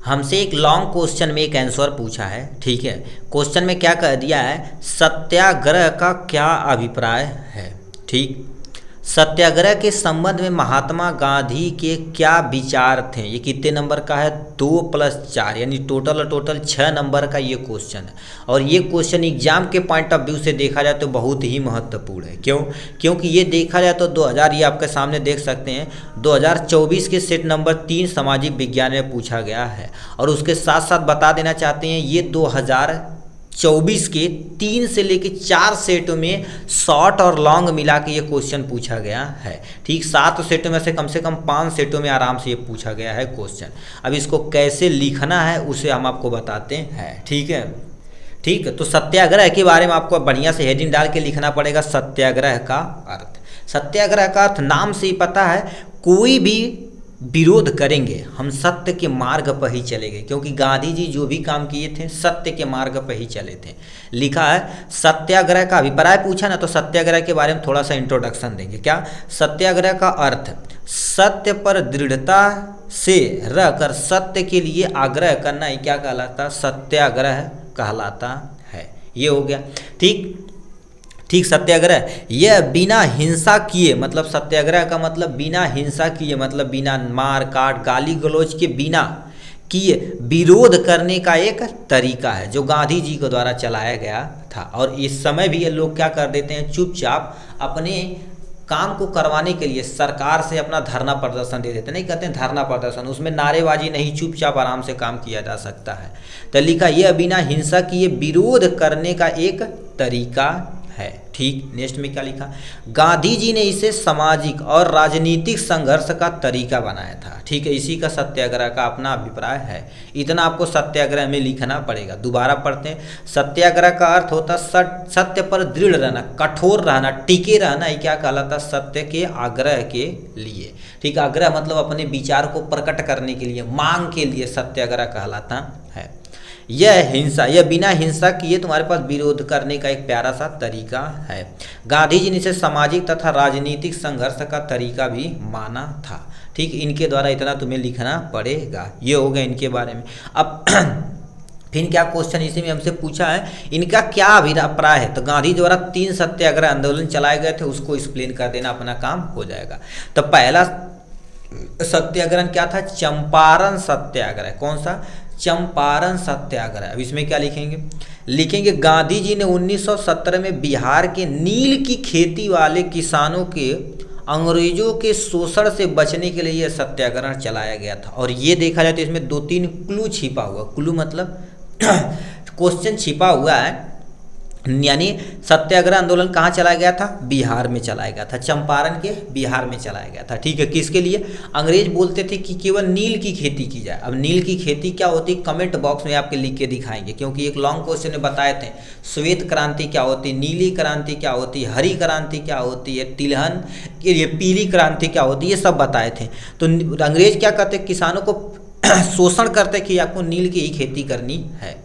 हमसे एक long question में एक आंसर पूछा है। ठीक है, क्वेश्चन में क्या कह दिया है, सत्याग्रह का क्या अभिप्राय है। ठीक, सत्याग्रह के संबंध में महात्मा गांधी के क्या विचार थे। ये कितने नंबर का है, 2+4 यानी टोटल 6 नंबर का ये क्वेश्चन है। और ये क्वेश्चन एग्जाम के पॉइंट ऑफ व्यू से देखा जाए तो बहुत ही महत्वपूर्ण है। क्यों? क्योंकि ये देखा जाए तो 2000, ये आपके सामने देख सकते हैं, 2024 के सेट नंबर 3 सामाजिक विज्ञान में पूछा गया है। और उसके साथ साथ बता देना चाहते हैं, ये 2024 के 3 से लेकर 4 सेटों में शॉर्ट और लॉन्ग मिला के ये क्वेश्चन पूछा गया है। ठीक, 7 सेटों में से कम 5 सेटों में आराम से ये पूछा गया है क्वेश्चन। अब इसको कैसे लिखना है उसे हम आपको बताते हैं। ठीक है, ठीक है, तो सत्याग्रह के बारे में आपको बढ़िया से हेडिंग डाल के लिखना पड़ेगा। सत्याग्रह का अर्थ, सत्याग्रह का अर्थ नाम से ही पता है, कोई भी विरोध करेंगे हम सत्य के मार्ग पर ही चलेंगे। क्योंकि गांधी जी जो भी काम किए थे सत्य के मार्ग पर ही चले थे। लिखा है सत्याग्रह का अभिप्राय पूछा ना, तो सत्याग्रह के बारे में थोड़ा सा इंट्रोडक्शन देंगे। क्या? सत्याग्रह का अर्थ सत्य पर दृढ़ता से रहकर सत्य के लिए आग्रह करना ही क्या कहलाता, सत्याग्रह कहलाता है। ये हो गया। ठीक ठीक, सत्याग्रह यह बिना हिंसा किए, मतलब सत्याग्रह का मतलब बिना हिंसा किए, मतलब बिना मार काट गाली गलौज के बिना किए विरोध करने का एक तरीका है जो गांधी जी के द्वारा चलाया गया था। और इस समय भी ये लोग क्या कर देते हैं, चुपचाप अपने काम को करवाने के लिए सरकार से अपना धरना प्रदर्शन दे देते, नहीं कहते हैं धरना प्रदर्शन, उसमें नारेबाजी नहीं, चुपचाप आराम से काम किया जा सकता है। तो लिखा यह बिना हिंसा किए विरोध करने का एक तरीका है। ठीक, नेक्स्ट में क्या लिखा, गांधी जी ने इसे सामाजिक और राजनीतिक संघर्ष का तरीका बनाया था। ठीक है, इसी का सत्याग्रह का अपना अभिप्राय है। इतना आपको सत्याग्रह में लिखना पड़ेगा। दोबारा पढ़ते हैं, सत्याग्रह का अर्थ होता सत्य पर दृढ़ रहना, कठोर रहना, टिके रहना, ये क्या कहलाता, सत्य के आग्रह के लिए। ठीक, आग्रह मतलब अपने विचार को प्रकट करने के लिए, मांग के लिए सत्याग्रह कहलाता है। यह हिंसा, यह बिना हिंसा किए तुम्हारे पास विरोध करने का एक प्यारा सा तरीका है। गांधी जी ने इसे सामाजिक तथा राजनीतिक संघर्ष का तरीका भी माना था। ठीक, इनके द्वारा इतना तुम्हें लिखना पड़ेगा। ये हो गया इनके बारे में। अब फिर क्या क्वेश्चन इसी में हमसे पूछा है, इनका क्या अभिप्राय है। तो गांधी द्वारा 3 सत्याग्रह आंदोलन चलाए गए थे, उसको एक्सप्लेन कर देना, अपना काम हो जाएगा। तो पहला सत्याग्रह क्या था, चंपारण सत्याग्रह। कौन सा, चंपारण सत्याग्रह। अब इसमें क्या लिखेंगे गांधी जी ने 1917 में बिहार के नील की खेती वाले किसानों के अंग्रेजों के शोषण से बचने के लिए यह सत्याग्रह चलाया गया था। और ये देखा जाए तो इसमें 2-3 क्लू छिपा हुआ, क्लू मतलब क्वेश्चन छिपा हुआ है। यानी सत्याग्रह आंदोलन कहाँ चलाया गया था, बिहार में चलाया गया था, चंपारण के बिहार में चलाया गया था। ठीक है, किसके लिए, अंग्रेज बोलते थे कि केवल नील की खेती की जाए। अब नील की खेती क्या होती, कमेंट बॉक्स में आपके लिख के दिखाएंगे, क्योंकि एक लॉन्ग क्वेश्चन में बताए थे श्वेत क्रांति क्या होती, नीली क्रांति क्या होती, हरी क्रांति क्या होती है, तिलहन ये पीली क्रांति क्या होती है, ये सब बताए थे। तो अंग्रेज क्या करते, किसानों को शोषण करते कि आपको नील की ही खेती करनी है।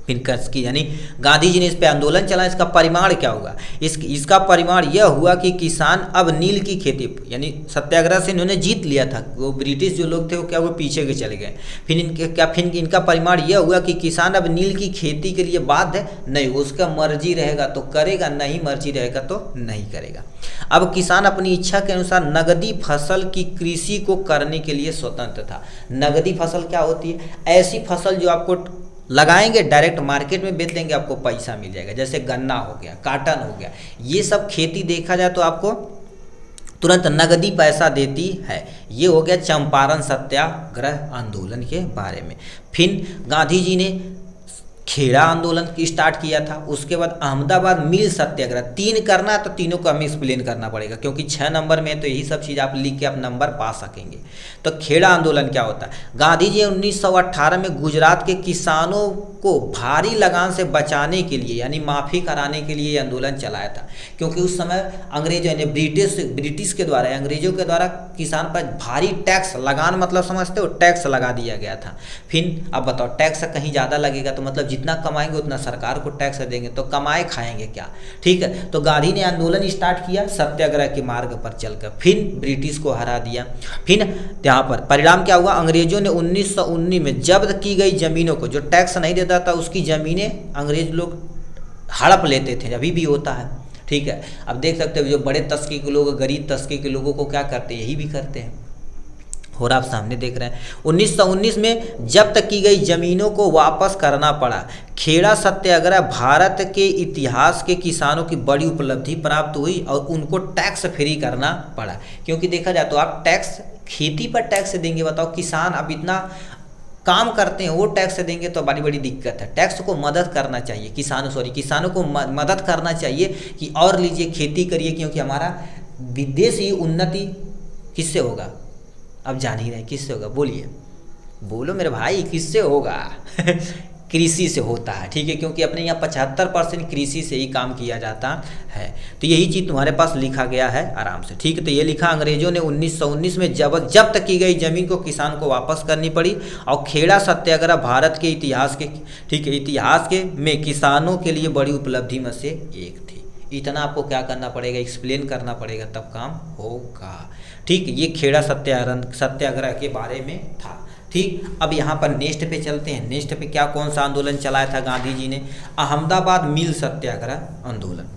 फिर की यानी गांधी जी ने इस पे आंदोलन चलाया। इसका परिमाण क्या होगा, इसका परिमाण यह हुआ कि किसान अब नील की खेती, यानी सत्याग्रह से इन्होंने जीत लिया था, वो ब्रिटिश जो लोग थे वो क्या, वो पीछे के चले गए। फिर इनका परिमाण यह हुआ कि किसान अब नील की खेती के लिए बाध्य नहीं, उसका मर्जी रहेगा तो करेगा, नहीं मर्जी रहेगा तो नहीं करेगा। अब किसान अपनी इच्छा के अनुसार नगदी फसल की कृषि को करने के लिए स्वतंत्र था। नगदी फसल क्या होती है, ऐसी फसल जो आपको लगाएंगे डायरेक्ट मार्केट में बेच देंगे, आपको पैसा मिल जाएगा। जैसे गन्ना हो गया, काटन हो गया, ये सब खेती देखा जाए तो आपको तुरंत नगदी पैसा देती है। ये हो गया चंपारण सत्याग्रह आंदोलन के बारे में। फिर गांधी जी ने खेड़ा आंदोलन स्टार्ट किया था। उसके बाद अहमदाबाद मिल सत्याग्रह। 3 करना है तो तीनों को हमें एक्सप्लेन करना पड़ेगा, क्योंकि 6 नंबर में तो यही सब चीज़ आप लिख के आप नंबर पा सकेंगे। तो खेड़ा आंदोलन क्या होता है, गांधी जी 1918 में गुजरात के किसानों को भारी लगान से बचाने के लिए, यानी माफ़ी कराने के लिए ये आंदोलन चलाया था। क्योंकि उस समय अंग्रेजों ने ब्रिटिश के द्वारा, अंग्रेजों के द्वारा किसान पर भारी टैक्स, लगान मतलब समझते हो, टैक्स लगा दिया गया था। फिर अब बताओ, टैक्स कहीं ज़्यादा लगेगा तो मतलब जितना कमाएंगे उतना सरकार को टैक्स देंगे, तो कमाए खाएंगे क्या। ठीक है, तो गांधी ने आंदोलन स्टार्ट किया सत्याग्रह के मार्ग पर चलकर, फिर ब्रिटिश को हरा दिया। फिर यहाँ पर परिणाम क्या हुआ, अंग्रेजों ने 1919 में जब्त की गई जमीनों को, जो टैक्स नहीं देता था उसकी ज़मीनें अंग्रेज लोग हड़प लेते थे, अभी भी होता है। ठीक है, अब देख सकते हो जो बड़े तस्के के लोग, गरीब तस्के के लोगों को क्या करते हैं, यही भी करते हैं, और आप सामने देख रहे हैं। 1919 में जब्त की गई जमीनों को वापस करना पड़ा। खेड़ा सत्याग्रह भारत के इतिहास के किसानों की बड़ी उपलब्धि प्राप्त हुई और उनको टैक्स फ्री करना पड़ा, क्योंकि देखा जाए तो आप टैक्स खेती पर टैक्स देंगे, बताओ किसान अब इतना काम करते हैं वो टैक्स देंगे तो बड़ी बड़ी दिक्कत है। टैक्स को मदद करना चाहिए, किसानों को मदद करना चाहिए कि और लीजिए खेती करिए, क्योंकि हमारा विदेश ही उन्नति किससे होगा, अब जान ही रहे किससे होगा, बोलिए बोलो मेरे भाई किससे होगा कृषि से होता है। ठीक है, क्योंकि अपने यहाँ 75% कृषि से ही काम किया जाता है। तो यही चीज़ तुम्हारे पास लिखा गया है आराम से। ठीक है, तो ये लिखा अंग्रेजों ने 1919 में जब्त की गई जमीन को किसान को वापस करनी पड़ी, और खेड़ा सत्याग्रह भारत के इतिहास के, ठीक है, इतिहास के में किसानों के लिए बड़ी उपलब्धि में से एक थी। इतना आपको क्या करना पड़ेगा, एक्सप्लेन करना पड़ेगा, तब काम होगा। ठीक, ये खेड़ा सत्याग्रह के बारे में था। ठीक, अब यहाँ पर नेक्स्ट पे चलते हैं। नेक्स्ट पे क्या कौन सा आंदोलन चलाया था गांधी जी ने, अहमदाबाद मिल सत्याग्रह आंदोलन।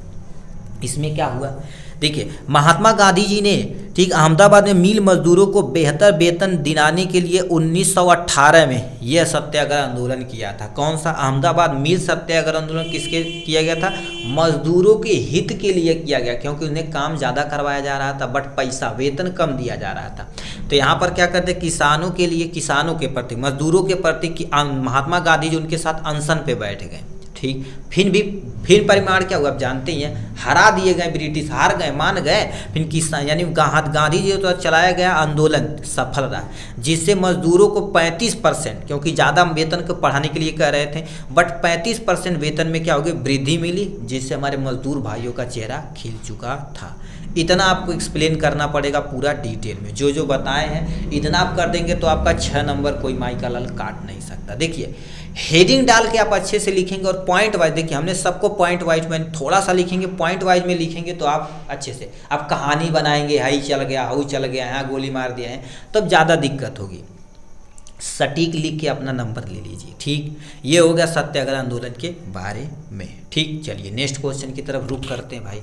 इसमें क्या हुआ, देखिए महात्मा गांधी जी ने, ठीक, अहमदाबाद में मिल मजदूरों को बेहतर वेतन दिलाने के लिए 1918 में यह सत्याग्रह आंदोलन किया था। कौन सा, अहमदाबाद मिल सत्याग्रह आंदोलन किसके किया गया था, मजदूरों के हित के लिए किया गया, क्योंकि उन्हें काम ज़्यादा करवाया जा रहा था बट पैसा वेतन कम दिया जा रहा था। तो यहाँ पर क्या करते, किसानों के लिए, किसानों के प्रति, मजदूरों के प्रति महात्मा गांधी जी उनके साथ अनशन पे बैठ गए। ठीक, फिर परिमाण क्या हुआ आप जानते ही हैं, हरा दिए गए, ब्रिटिश हार गए, मान गए। फिर किसान यानी गांधी जी तो चलाया गया आंदोलन सफल रहा, जिससे मजदूरों को 35%, क्योंकि ज़्यादा वेतन को बढ़ाने के लिए कह रहे थे, बट 35% वेतन में क्या हो गया, वृद्धि मिली, जिससे हमारे मजदूर भाइयों का चेहरा खिल चुका था। इतना आपको एक्सप्लेन करना पड़ेगा पूरा डिटेल में, जो जो बताए हैं इतना आप कर देंगे तो आपका 6 नंबर कोई माई का लाल काट नहीं सकता। देखिए हेडिंग डाल के आप अच्छे से लिखेंगे और पॉइंट वाइज, देखिए हमने सबको पॉइंट वाइज में थोड़ा सा लिखेंगे, पॉइंट वाइज में लिखेंगे तो आप अच्छे से, आप कहानी बनाएंगे, हाई चल गया, हाउ चल गया, यहाँ गोली मार दिया है, तब ज़्यादा दिक्कत होगी। सटीक लिख के अपना नंबर ले लीजिए। ठीक, ये हो गया सत्याग्रह आंदोलन के बारे में। ठीक, चलिए नेक्स्ट क्वेश्चन की तरफ रुख करते हैं भाई।